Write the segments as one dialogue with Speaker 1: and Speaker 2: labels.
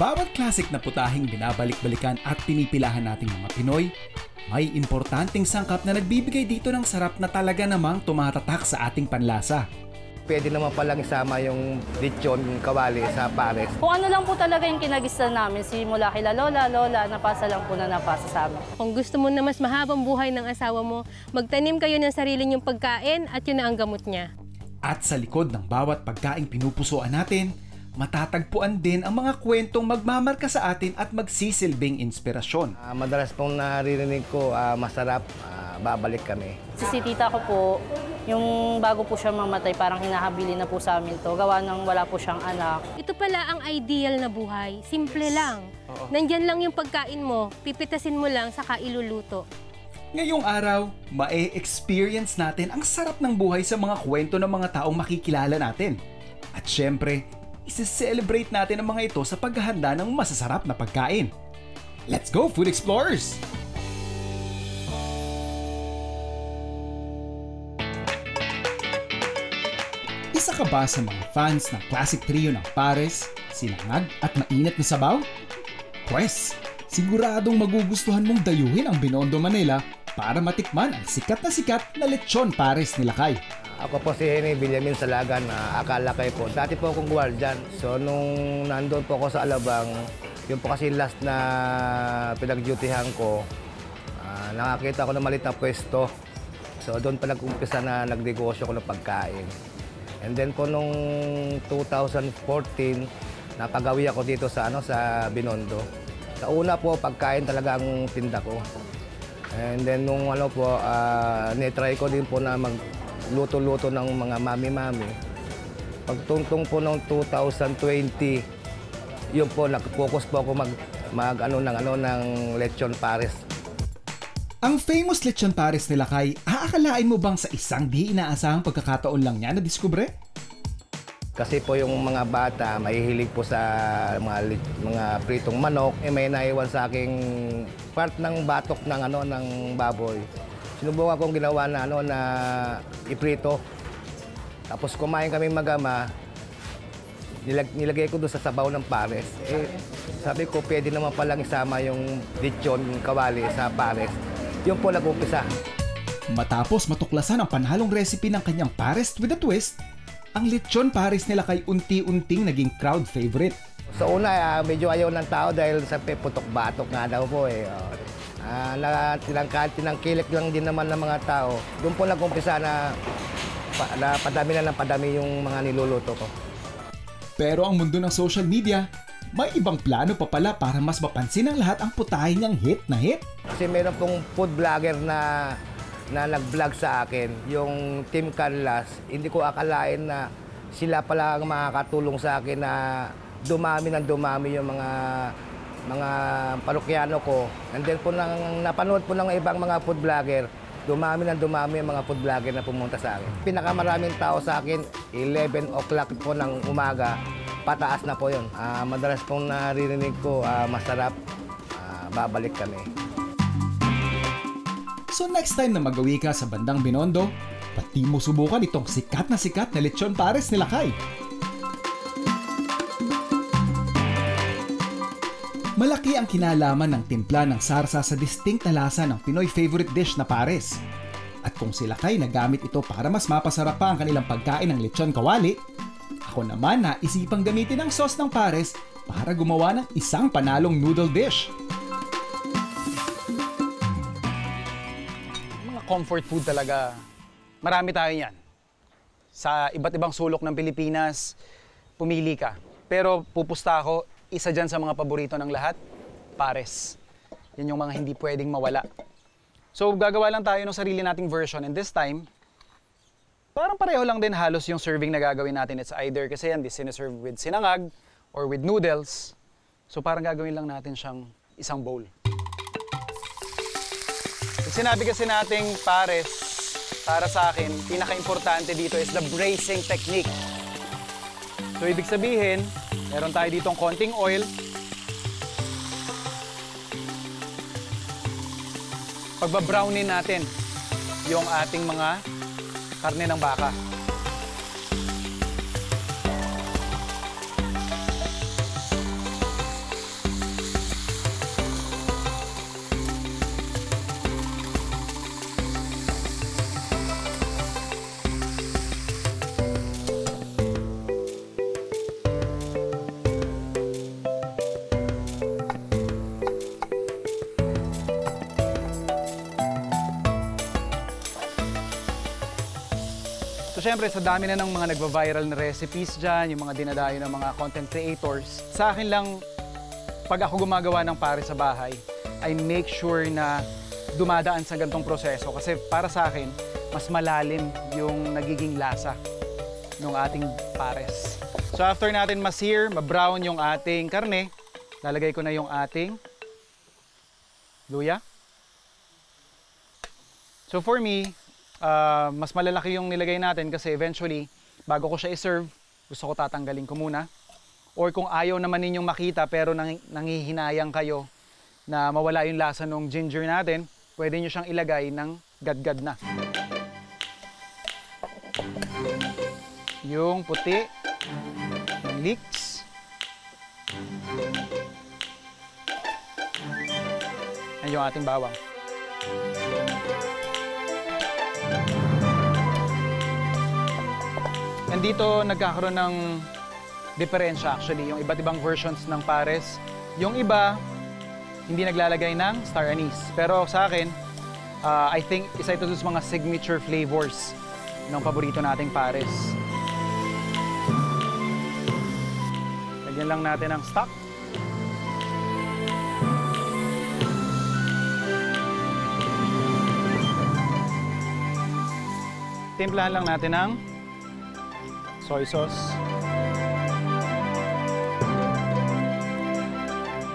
Speaker 1: bawat classic na putahing binabalik-balikan at pinipilahan nating mga Pinoy, may importanteng sangkap na nagbibigay dito ng sarap na talaga namang tumatatak sa ating panlasa.
Speaker 2: Pwede naman palang isama yung lechon kawali sa pares.
Speaker 3: Kung ano lang po talaga yung kinagisa namin, simula kila lola, napasa lang po na napasa sa amin.
Speaker 4: Kung gusto mo na mas mahabang buhay ng asawa mo, magtanim kayo ng sarili niyong pagkain at yun na ang gamot niya.
Speaker 1: At sa likod ng bawat pagkaing pinupusuan natin, matatagpuan din ang mga kwentong magmamarka sa atin at magsisilbing inspirasyon.
Speaker 2: Madalas pong naririnig ko, masarap, babalik kami.
Speaker 3: Si tita ko po, yung bago po siya mamatay, parang hinahabili na po sa amin to. Gawa ng wala po siyang anak.
Speaker 4: Ito pala ang ideal na buhay. Simple lang. Nandyan lang yung pagkain mo, pipitasin mo lang, saka iluluto.
Speaker 1: Ngayong araw, mae-experience natin ang sarap ng buhay sa mga kwento ng mga taong makikilala natin. At syempre, isi-celebrate natin ang mga ito sa paghahanda ng masasarap na pagkain. Let's go, Food Explorers! Isa ka ba sa mga fans ng classic trio ng pares, sinangag at mainit na sabaw? Pwes, siguradong magugustuhan mong dayuhin ang Binondo, Manila para matikman ang sikat na lechon pares ni Lakay.
Speaker 2: Ako po si Henny Villamin Salagan, akala kayo po. Dati po akong guardian. So nung nandun po ako sa Alabang, yun po kasi last na pinag-dutyhan ko, nakakita ko na maliit na pwesto. So doon pa nag-umpisa na nagnegosyo ko ng pagkain. And then po nung 2014, napagawi ako dito sa Binondo. Sa una po, pagkain talaga ang tinda ko. And then nung netry ko din po na magluto-luto ng mga mami-mami. Pagtungtong po noong 2020, yun po, nag-focus po ako ng lechon pares.
Speaker 1: Ang famous lechon pares ni Lakay, aakalain mo bang sa isang di inaasahang pagkakataon lang niya na-discover?
Speaker 2: Kasi po yung mga bata, mahihilig po sa mga pritong manok. May naiwan sa aking part ng batok ng baboy. Sinubukan kong ginawa na iprito. Tapos kumain kami magama, nilagay ko doon sa sabaw ng pares. Sabi ko, pwede naman palang isama yung lechon kawali sa pares. Yun po nag-umpisa.
Speaker 1: Matapos matuklasan ang panhalong recipe ng kanyang pares with a twist, ang lechon pares nila kay unti-unting naging crowd favorite.
Speaker 2: Sa una, medyo ayaw ng tao dahil sa putok-batok nga daw po eh. Tinangkilik lang din naman ng mga tao. Doon po nag-umpisa na padami yung mga niluluto ko.
Speaker 1: Pero ang mundo ng social media, may ibang plano pa pala para mas mapansin ng lahat ang putahe niyang hit na hit.
Speaker 2: Kasi meron pong food vlogger na nag-vlog sa akin, yung Team Canlas. Hindi ko akalain na sila pala ang makakatulong sa akin na dumami yung mga parokyano ko. And then po napanood po ng ibang mga food vlogger, dumami yung mga food vlogger na pumunta sa akin. Pinakamaraming tao sa akin, 11 o'clock po ng umaga, pataas na po yun. Madalas pong naririnig ko, masarap, babalik kami.
Speaker 1: So next time na magawi ka sa bandang Binondo, pati mo subukan itong sikat na lechon pares ni Lakay. Malaki ang kinalaman ng timpla ng sarsa sa distinct na lasa ng Pinoy favorite dish na pares. At kung si Lakay nagamit ito para mas mapasarap pa ang kanilang pagkain ng lechon kawali, ako naman naisipang gamitin ang sauce ng pares para gumawa ng isang panalong noodle dish.
Speaker 5: Comfort food talaga, marami tayo yan. Sa iba't ibang sulok ng Pilipinas, pumili ka. Pero pupusta ako, isa dyan sa mga paborito ng lahat, pares. Yan yung mga hindi pwedeng mawala. So gagawa lang tayo ng sarili nating version, and this time, parang pareho lang din halos yung serving na gagawin natin. It's either kasi yan, sinaserve with sinangag or with noodles. So parang gagawin lang natin siyang isang bowl. Sinabi kasi nating pares, para sa akin, pinaka-importante dito is the braising technique. So ibig sabihin, meron tayo ditong konting oil. Pagbabrownin natin yung ating mga karne ng baka. syempre, sa dami na ng mga nagva-viral na recipes dyan, yung mga dinadayo ng mga content creators, sa akin lang, pag ako gumagawa ng pares sa bahay, I make sure na dumadaan sa gantong proseso. Kasi para sa akin, mas malalim yung nagiging lasa ng ating pares. So after natin ma-sear, ma-brown yung ating karne, lalagay ko na yung ating luya. So for me, mas malalaki yung nilagay natin kasi eventually, bago ko siya i-serve, gusto ko tatanggalin ko muna. Or kung ayaw naman ninyong makita pero nangihinayang kayo na mawala yung lasa ng ginger natin, pwede nyo siyang ilagay ng gadgad na. Yung puti, yung leeks. Yan yung ating bawang. And dito nagkakaroon ng diferensya actually, yung iba't ibang versions ng pares. Yung iba, hindi naglalagay ng star anise. Pero sa akin, I think isa ito sa mga signature flavors ng paborito nating pares. Lagyan lang natin ng stock. Timplahan lang natin ng soy sauce.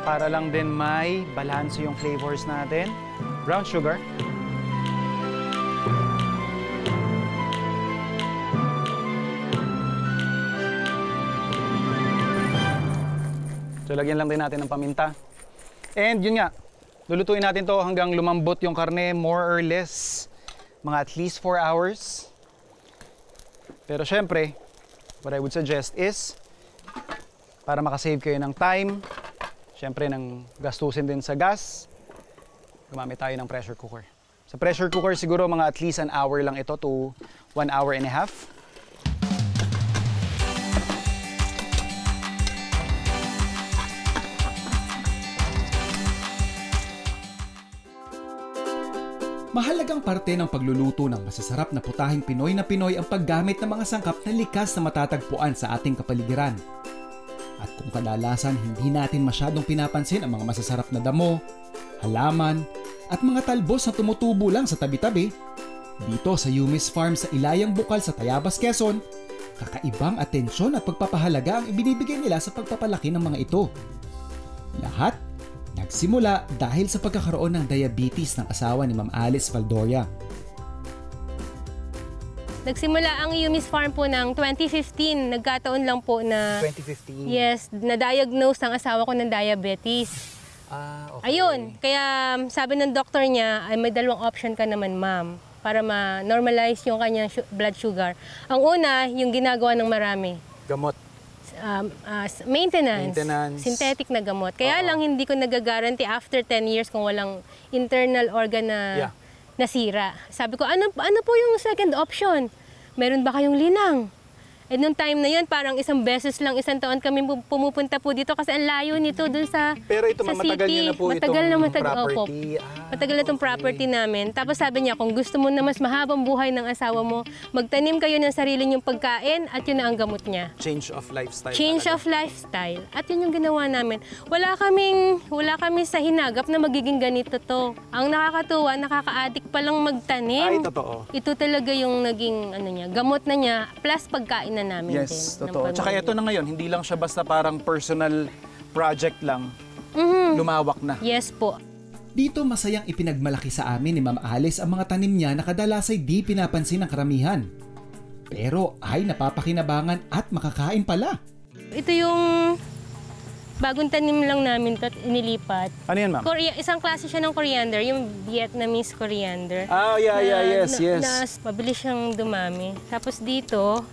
Speaker 5: Para lang din may balanse yung flavors natin. Brown sugar. So lagyan lang din natin ng paminta. And yun nga, lulutuin natin to hanggang lumambot yung karne, more or less, mga at least 4 hours. Pero syempre, what I would suggest is, para makasave kayo ng time, syempre ng gastusin din sa gas, gumamit tayo ng pressure cooker. Sa pressure cooker siguro mga at least an hour lang ito to 1 hour and a half.
Speaker 1: Mahalagang parte ng pagluluto ng masasarap na putahing Pinoy na Pinoy ang paggamit ng mga sangkap na likas na matatagpuan sa ating kapaligiran. At kung kadalasan hindi natin masyadong pinapansin ang mga masasarap na damo, halaman, at mga talbos na tumutubo lang sa tabi-tabi, dito sa Yumis Farm sa Ilayang Bukal sa Tayabas, Quezon, kakaibang atensyon at pagpapahalaga ang ibinibigay nila sa pagpapalaki ng mga ito. Lahat nagsimula dahil sa pagkakaroon ng diabetes ng asawa ni Ma'am Alice Valdoria.
Speaker 4: Nagsimula ang Yumis Farm po ng 2015. Nagkataon lang po na...
Speaker 5: 2015?
Speaker 4: Yes, na-diagnose ang asawa ko ng diabetes.
Speaker 5: Okay.
Speaker 4: Ayun, kaya sabi ng doktor niya, ay may dalawang option ka naman, ma'am, para ma-normalize yung kanyang blood sugar. Ang una, yung ginagawa ng marami.
Speaker 5: Gamot.
Speaker 4: Maintenance. Synthetic na gamot. Kaya lang hindi ko nagagaranti after 10 years kung walang internal organ na nasira. Sabi ko, ano po yung second option? Meron ba kayong linang? Eh, nung time na yun, parang isang taon kami pumupunta po dito kasi ang layo nito dun sa
Speaker 5: Pero ito,
Speaker 4: sa
Speaker 5: matagal
Speaker 4: city.
Speaker 5: niyo na po
Speaker 4: matagal
Speaker 5: itong
Speaker 4: na
Speaker 5: property.
Speaker 4: Opo. Matagal na itong property namin. Tapos sabi niya, kung gusto mo na mas mahabang buhay ng asawa mo, magtanim kayo ng sarili niyong pagkain at yun na ang gamot niya.
Speaker 5: Change of lifestyle.
Speaker 4: Change of lifestyle. At yun yung ginawa namin. Wala kami sa hinagap na magiging ganito to. Ang nakakatuwa, nakaka-addict palang magtanim.
Speaker 5: Ay, totoo.
Speaker 4: Ito talaga yung naging gamot na niya plus pagkain na namin din.
Speaker 5: Yes, totoo. Tsaka ito na ngayon, hindi lang siya basta parang personal project lang. Lumawak na.
Speaker 4: Yes po.
Speaker 1: Dito masayang ipinagmalaki sa amin ni Ma'am Alice ang mga tanim niya na kadalas ay di pinapansin ng karamihan. Pero ay napapakinabangan at makakain pala.
Speaker 4: Ito yung bagong tanim lang namin at inilipat.
Speaker 5: Ano yan, ma'am?
Speaker 4: Isang klase siya ng coriander, yung Vietnamese coriander.
Speaker 5: Yes.
Speaker 4: Na mabilis siyang dumami. Tapos dito,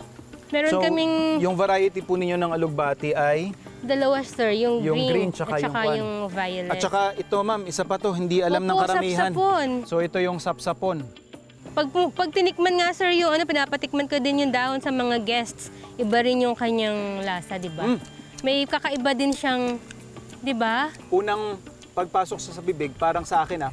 Speaker 4: meron kaming
Speaker 5: yung variety po ninyo ng alugbati ay?
Speaker 4: dalawa, sir. Yung green
Speaker 5: tsaka
Speaker 4: at saka
Speaker 5: yung
Speaker 4: yung violet.
Speaker 5: At saka ito, ma'am, isa pa to, hindi alam ng karamihan.
Speaker 4: Sapsapon.
Speaker 5: So ito yung sapsapon.
Speaker 4: Pag tinikman nga, sir, yung pinapatikman ko din yung dahon sa mga guests. Iba rin yung kanyang lasa, di ba? May kakaiba din siyang, di ba?
Speaker 5: Unang pagpasok sa bibig, parang sa akin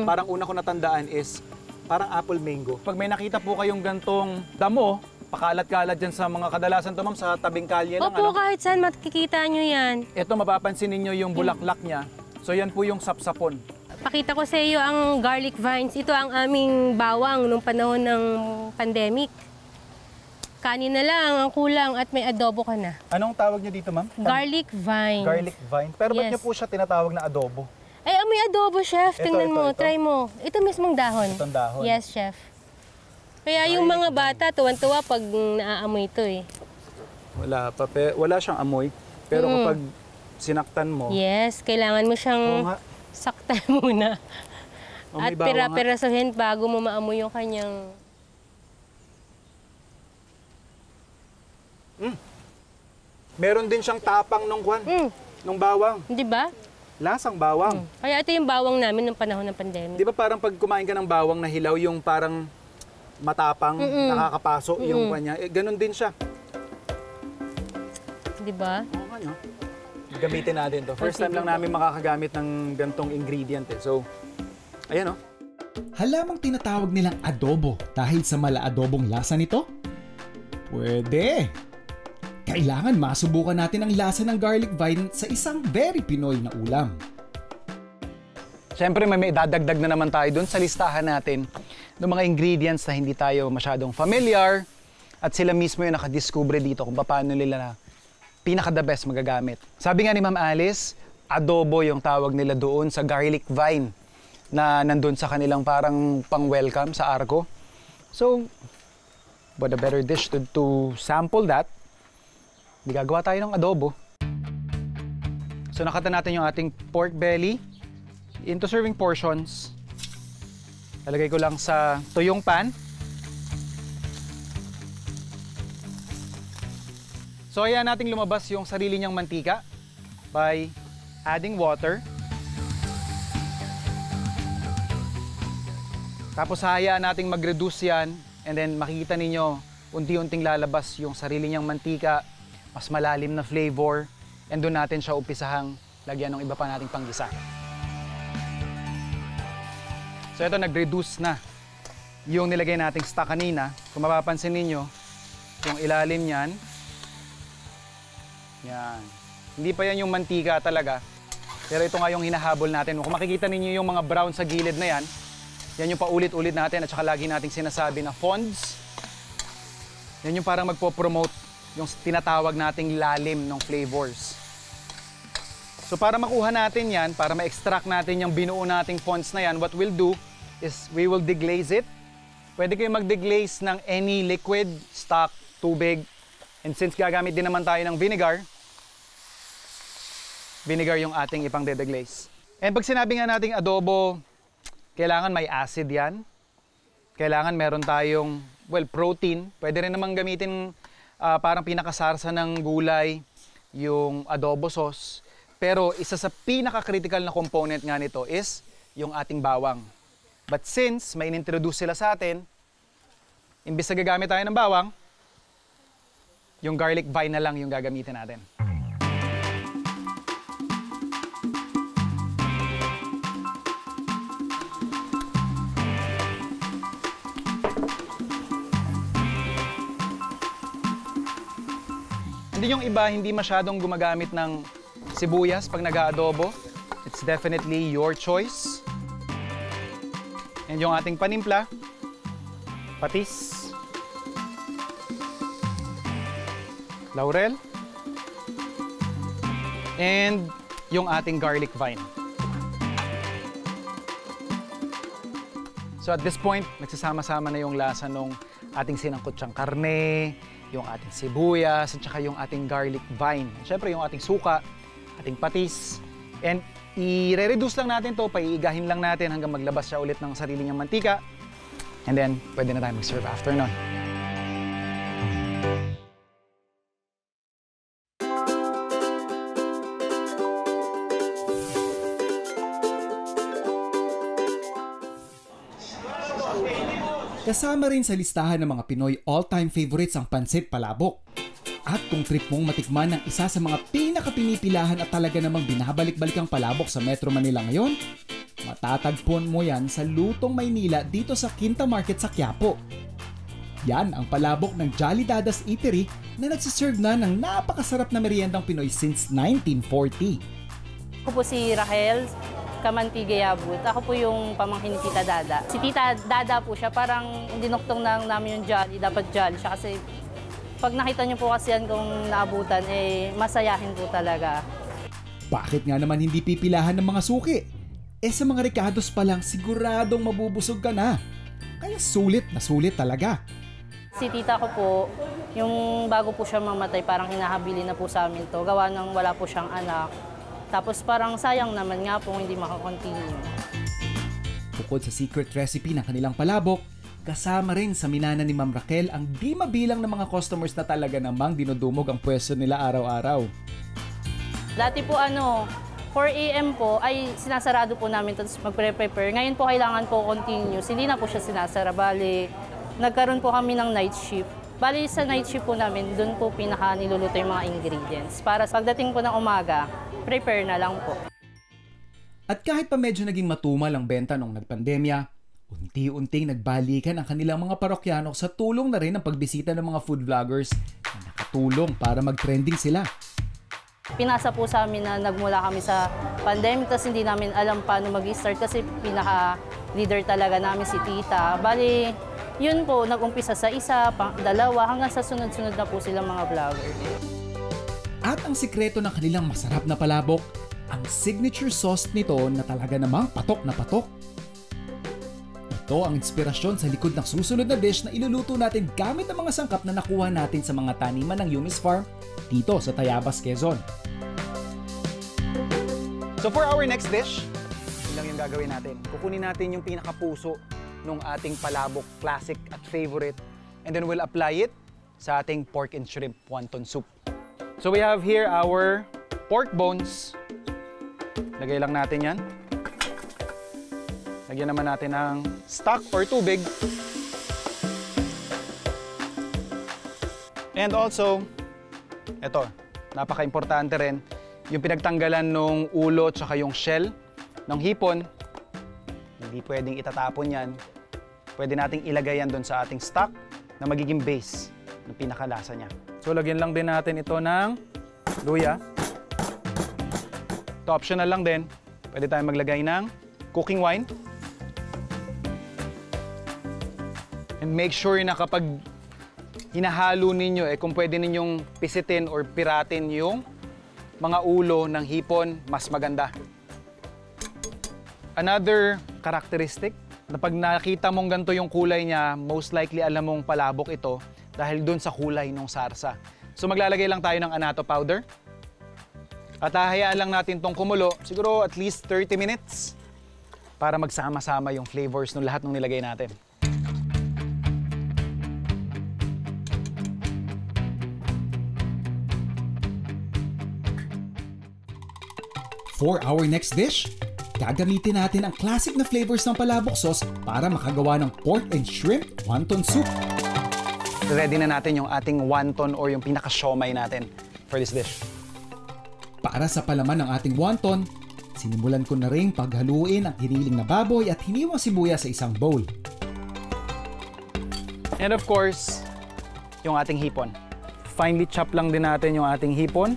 Speaker 5: parang una ko natandaan is parang apple mango. Pag may nakita po kayong gantong damo pakalat-kalat dyan sa mga kadalasan to, ma'am, sa tabing kalye lang.
Speaker 4: Opo, kahit saan makikita nyo yan.
Speaker 5: Ito, mapapansin ninyo yung bulaklak niya. So yan po yung sapsapon.
Speaker 4: Pakita ko sa iyo ang garlic vines. Ito ang aming bawang nung panahon ng pandemic. Kanin na lang ang kulang at may adobo ka na.
Speaker 5: Anong tawag niyo dito, ma'am?
Speaker 4: Garlic vines.
Speaker 5: Garlic vine. Pero ba't
Speaker 4: Yes.
Speaker 5: niyo po siya tinatawag na adobo?
Speaker 4: Ay, amoy adobo, chef.
Speaker 5: Ito,
Speaker 4: Tingnan mo,
Speaker 5: ito.
Speaker 4: try mo. Ito mismong dahon.
Speaker 5: Itong dahon.
Speaker 4: Yes, chef. Kaya yung mga bata, tuwan-tuwa pag naaamoy ito eh.
Speaker 5: Wala siyang amoy. Pero kapag sinaktan mo,
Speaker 4: Yes, kailangan mo
Speaker 5: oo
Speaker 4: siyang
Speaker 5: nga,
Speaker 4: saktan muna.
Speaker 5: Oh,
Speaker 4: At
Speaker 5: may bawang nga.
Speaker 4: pira-pirasohin bago mo maamoy yung kanyang...
Speaker 5: meron din siyang tapang nung kwan,
Speaker 4: Mm,
Speaker 5: nung bawang.
Speaker 4: di ba?
Speaker 5: Lasang bawang.
Speaker 4: Kaya ito yung bawang namin nung panahon ng pandemic.
Speaker 5: Di ba parang pag kumain ka ng bawang na hilaw, yung parang matapang, nakakapaso yung kanya. Ganon din siya.
Speaker 4: Di ba?
Speaker 5: Oo nga, no? Gamitin natin to. First time lang namin makakagamit ng gantong ingredient eh. So, ayan, no?
Speaker 1: Halamang tinatawag nilang adobo dahil sa mala-adobong lasa nito? Pwede! Kailangan masubukan natin ang lasa ng garlic vine sa isang very Pinoy na ulam.
Speaker 5: Siyempre, may dadagdag na naman tayo dun sa listahan natin ng mga ingredients na hindi tayo masyadong familiar at sila mismo yung nakadiscover dito kung paano nila na pinaka-the best magagamit. Sabi nga ni Ma'am Alice, adobo yung tawag nila doon sa garlic vine na nandun sa kanilang parang pang-welcome sa Arco. So, what a better dish to sample that? Di gagawa tayo ng adobo. So, nakata natin yung ating pork belly into serving portions. Lalagay ko lang sa tuyong pan. So, ayan nating lumabas yung sarili niyang mantika by adding water. Tapos hayaan nating mag-reduce yan and then makikita ninyo unti-unting lalabas yung sarili niyang mantika, mas malalim na flavor, and doon natin siya umpisahang lagyan ng iba pa nating panggisa. So ito, nag-reduce na yung nilagay nating stock kanina. Kung mapapansin ninyo, yung ilalim niyan, yan. Hindi pa yan yung mantika talaga, pero ito nga yung hinahabol natin. Kung makikita ninyo yung mga brown sa gilid na yan, yan yung paulit-ulit natin at saka lagi nating sinasabi na fonds. Yan yung parang magpo-promote yung tinatawag nating lalim ng flavors. So para makuha natin yan, para ma-extract natin yung binuo nating fonds na yan, what we'll do is we will deglaze it. Pwede kayo mag-deglaze ng any liquid, stock, tubig. And since gagamit din naman tayo ng vinegar yung ating ipang deglaze. And pag sinabi nga nating adobo, kailangan may acid yan. Kailangan meron tayong, well, protein. Pwede rin naman gamitin parang pinakasarsa ng gulay, yung adobo sauce. Pero isa sa pinaka-critical na component nga nito is yung ating bawang. But since may inintroduce sila sa atin, imbis na gagamit tayo ng bawang, yung garlic vine na lang yung gagamitin natin. Hindi yung iba, hindi masyadong gumagamit ng sibuyas pag nag-aadobo. It's definitely your choice. And yung ating panimpla, patis, laurel, and yung ating garlic vine. So at this point, nagsasama-sama na yung lasa ng ating sinangkutsyang karne, yung ating sibuyas, at saka yung ating garlic vine. Siyempre yung ating suka, ating patis. And i-reduce lang natin to, paiigahin lang natin hanggang maglabas siya ulit ng sarili niyang mantika. And then, pwede na tayo mag-serve after nun.
Speaker 1: Kasama rin sa listahan ng mga Pinoy all-time favorites ang pansit palabok. At kung trip mong matikman ng isa sa mga pinaka-pinipilahan at talaga namang binabalik-balik ang palabok sa Metro Manila ngayon, matatagpon mo yan sa Lutong Maynila dito sa Quinta Market sa Quiapo. Yan ang palabok ng Jolly Dadas Eatery na nagsiserve na ng napakasarap na meriendang Pinoy since 1940.
Speaker 3: Ako po si Rahel Kamantige Yabut. Ako po yung pamangkin ni Tita Dada. Si Tita Dada po siya, parang dinuktong na namin yung Jolly. Dapat Jolly siya kasi pag nakita niyo po kasi yan kung naabutan, masayahin po talaga.
Speaker 1: Bakit nga naman hindi pipilahan ng mga suki? Sa mga Ricardos pa lang siguradong mabubusog ka na. Kaya sulit na sulit talaga.
Speaker 3: Si tita ko po, yung bago po siya mamatay, parang hinahabili na po sa amin to. Gawa ng wala po siyang anak. Tapos parang sayang naman nga po hindi makakontinue.
Speaker 1: Bukod sa secret recipe ng kanilang palabok, kasama rin sa minana ni Ma'am Raquel ang di mabilang ng mga customers na talaga namang dinudumog ang pwesto nila araw-araw.
Speaker 3: Dati po 4 AM po ay sinasarado po namin tapos magpre-prepare. Ngayon po kailangan po continuous. Hindi na po siya sinasara. Bali, nagkaroon po kami ng night shift. Bali sa night shift po namin, doon po pinaka niluluto yung mga ingredients. Para sa pagdating po ng umaga, prepare na lang po.
Speaker 1: At kahit pa medyo naging matumal ang benta nung nagpandemya, unti-unting nagbalikan ang kanilang mga parokyano sa tulong na rin ng pagbisita ng mga food vloggers na nakatulong para mag-trending sila.
Speaker 3: Pinasa po sa amin na nagmula kami sa pandemic tapos hindi namin alam paano mag-start kasi pinaka-leader talaga namin si Tita. Bali, yun po, nag-umpisa sa isa, dalawa, hanggang sa sunod-sunod na po silang mga vlogger.
Speaker 1: At ang sikreto ng kanilang masarap na palabok, ang signature sauce nito na talaga namang patok na patok. Ito ang inspirasyon sa likod ng susunod na dish na iluluto natin gamit ang mga sangkap na nakuha natin sa mga taniman ng Yumis Farm dito sa Tayabas, Quezon.
Speaker 5: So for our next dish, yun lang yung gagawin natin. Kukunin natin yung pinakapuso ng ating palabok, classic at favorite, and then we'll apply it sa ating pork and shrimp wonton soup. So we have here our pork bones. Lagay lang natin yan. Lagyan naman natin ng stock or tubig. And also, ito, napaka-importante rin, yung pinagtanggalan ng ulo at saka yung shell ng hipon. Hindi pwedeng itatapon yan. Pwede nating ilagay yan doon sa ating stock na magiging base ng pinakalasa niya. So, lagyan lang din natin ito ng luya. Ito, optional lang din. Pwede tayong maglagay ng cooking wine. And make sure na kapag hinahalo ninyo, kung pwede ninyong pisitin or piratin yung mga ulo ng hipon, mas maganda. Another characteristic, na pag nakita mong ganito yung kulay niya, most likely alam mong palabok ito dahil dun sa kulay ng sarsa. So maglalagay lang tayo ng annatto powder. At hahayaan lang natin tong kumulo, siguro at least 30 minutes para magsama-sama yung flavors ng lahat ng nilagay natin.
Speaker 1: For our next dish, gagamitin natin ang classic na flavors ng palabok sauce para makagawa ng pork and shrimp wonton soup.
Speaker 5: Ready na natin yung ating wonton or yung pinaka-siomai natin for this dish.
Speaker 1: Para sa palaman ng ating wonton, sinimulan ko na rin paghaluin ang hiniling na baboy at hiniwang sibuyas sa isang bowl.
Speaker 5: And of course, yung ating hipon. Finely chop lang din natin yung ating hipon.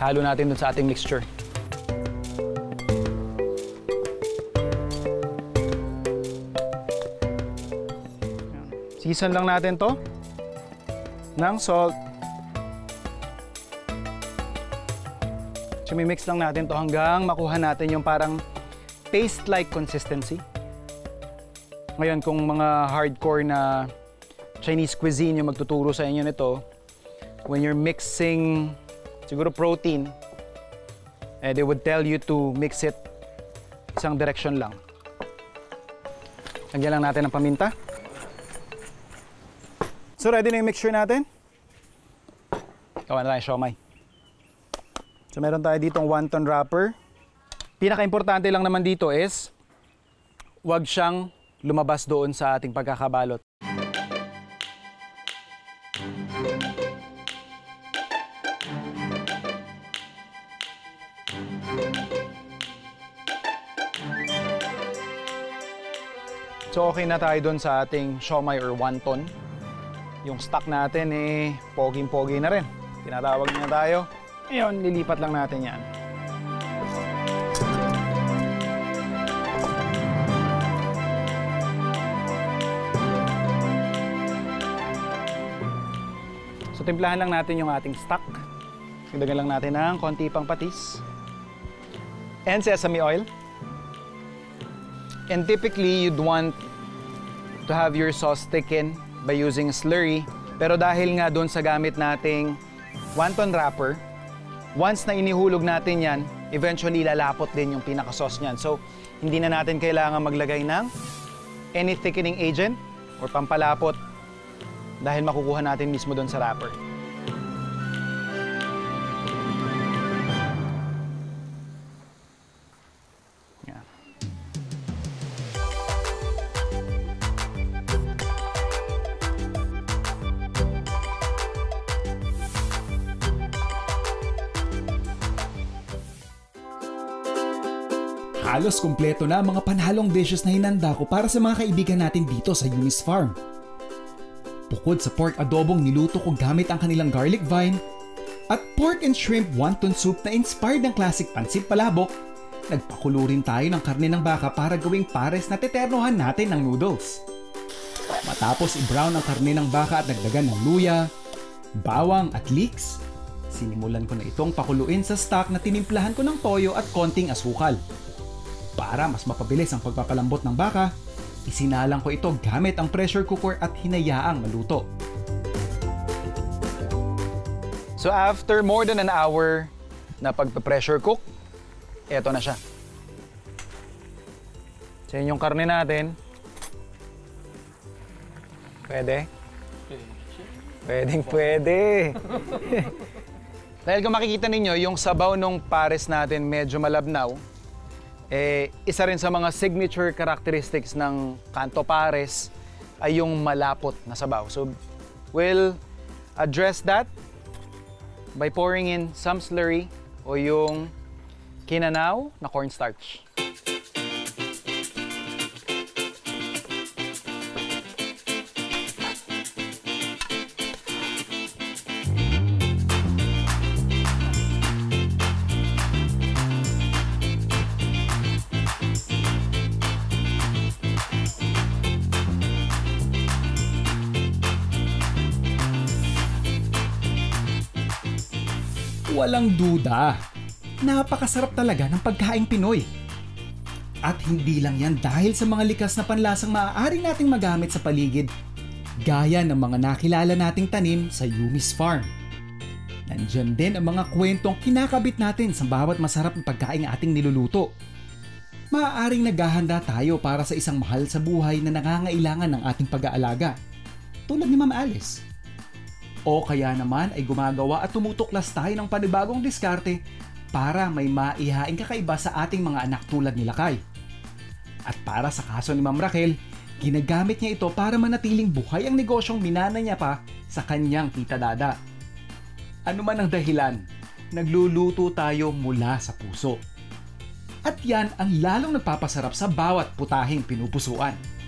Speaker 5: Halo natin dun sa ating mixture. Season lang natin to ng salt. Mix lang natin to hanggang makuha natin yung parang paste-like consistency. Ngayon, kung mga hardcore na Chinese cuisine yung magtuturo sa inyo nito, when you're mixing siguro protein, they would tell you to mix it isang direction lang. Lagyan lang natin ng paminta. So ready na yung mixture natin. Gawa na tayo siomai. So meron tayo ditong wonton wrapper. Pinaka-importante lang naman dito is huwag siyang lumabas doon sa ating pagkakabalot. So okay na tayo doon sa ating siomai or wonton. Yung stock natin poging-pogi na rin. Tinatawag niya tayo. Ngayon, lilipat lang natin yan. So timplahan lang natin yung ating stock. Dagdagan lang natin ng konti pang patis. And sesame oil. And typically, you'd want to have your sauce thicken by using slurry. Pero dahil nga doon sa gamit nating wonton wrapper, once na inihulog natin yan, eventually lalapot din yung pinaka-sauce niyan. So, hindi na natin kailangan maglagay ng any thickening agent or pampalapot dahil makukuha natin mismo doon sa wrapper.
Speaker 1: Halos kumpleto na ang mga panhalong dishes na hinanda ko para sa mga kaibigan natin dito sa Yumi's Farm. Bukod sa pork adobong niluto ko gamit ang kanilang garlic vine, at pork and shrimp wonton soup na inspired ng classic pansit palabok, nagpakulo rin tayo ng karne ng baka para gawing pares na teternohan natin ng noodles. Matapos i-brown ang karne ng baka at nagdagan ng luya, bawang at leeks, sinimulan ko na itong pakuluin sa stock na tinimplahan ko ng toyo at konting asukal. Para mas mapabilis ang pagpapalambot ng baka, isinalang ko ito gamit ang pressure cooker at hinayaang maluto.
Speaker 5: So after more than an hour na pagpa-pressure cook, eto na siya. So yun yung karne natin. Pwede? Pwede. Dahil kung makikita ninyo, yung sabaw nung pares natin medyo malabnaw, isa rin sa mga signature characteristics ng Kanto Pares ay yung malapot na sabaw. So, we'll address that by pouring in some slurry o yung kinanaw na cornstarch.
Speaker 1: Walang duda, napakasarap talaga ng pagkaing Pinoy. At hindi lang yan dahil sa mga likas na panlasang maaari nating magamit sa paligid, gaya ng mga nakilala nating tanim sa Yumi's Farm. Nandyan din ang mga kwentong kinakabit natin sa bawat masarap na pagkaing ating niluluto. Maaaring naghahanda tayo para sa isang mahal sa buhay na nangangailangan ng ating pag-aalaga, tulad ni Ma'am Alice. O kaya naman ay gumagawa at tumutuklas tayo ng panibagong diskarte para may maihaing kakaiba sa ating mga anak tulad ni Lakay. At para sa kaso ni Ma'am Raquel, ginagamit niya ito para manatiling buhay ang negosyong minana niya pa sa kanyang tita Dada. Ano man ang dahilan, nagluluto tayo mula sa puso. At yan ang lalong nagpapasarap sa bawat putahing pinupusuan.